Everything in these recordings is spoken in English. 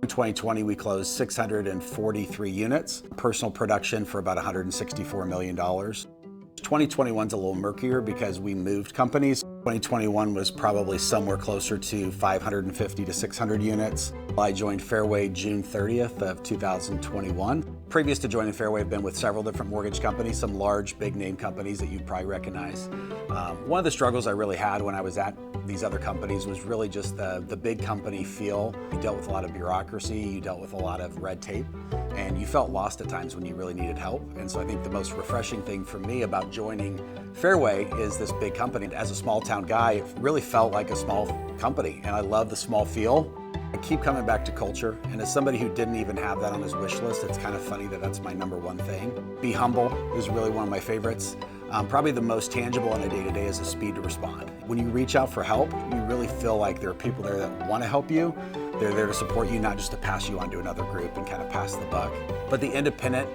In 2020, we closed 643 units, personal production for about $164 million. 2021's a little murkier because we moved companies. 2021 was probably somewhere closer to 550 to 600 units. I joined Fairway June 30th of 2021. Previous to joining Fairway, I've been with several different mortgage companies, some large, big name companies that you probably recognize. One of the struggles I really had when I was at these other companies was really just the big company feel. You dealt with a lot of bureaucracy, you dealt with a lot of red tape, and you felt lost at times when you really needed help. And so I think the most refreshing thing for me about joining Fairway is this big company. As a small town guy, it really felt like a small company, and I love the small feel. I keep coming back to culture, and as somebody who didn't even have that on his wish list, it's kind of funny that that's my number one thing. Be humble is really one of my favorites. Probably the most tangible on a day-to-day is the speed to respond. When you reach out for help, you really feel like there are people there that want to help you. They're there to support you, not just to pass you on to another group and kind of pass the buck. But the independent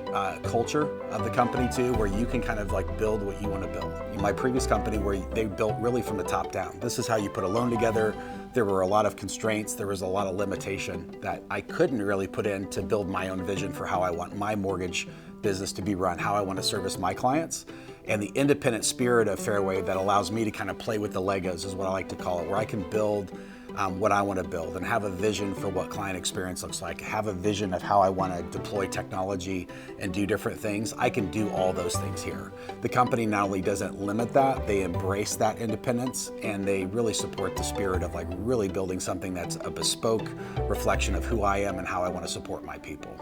culture of the company too, where you can kind of like build what you want to build. In my previous company, where they built really from the top down. This is how you put a loan together. There were a lot of constraints. There was a lot of limitation that I couldn't really put in to build my own vision for how I want my mortgage business to be run, how I want to service my clients. And the independent spirit of Fairway that allows me to kind of play with the Legos is what I like to call it, where I can build what I want to build and have a vision for what client experience looks like, have a vision of how I want to deploy technology and do different things. I can do all those things here. The company not only doesn't limit that, they embrace that independence, and they really support the spirit of like really building something that's a bespoke reflection of who I am and how I want to support my people.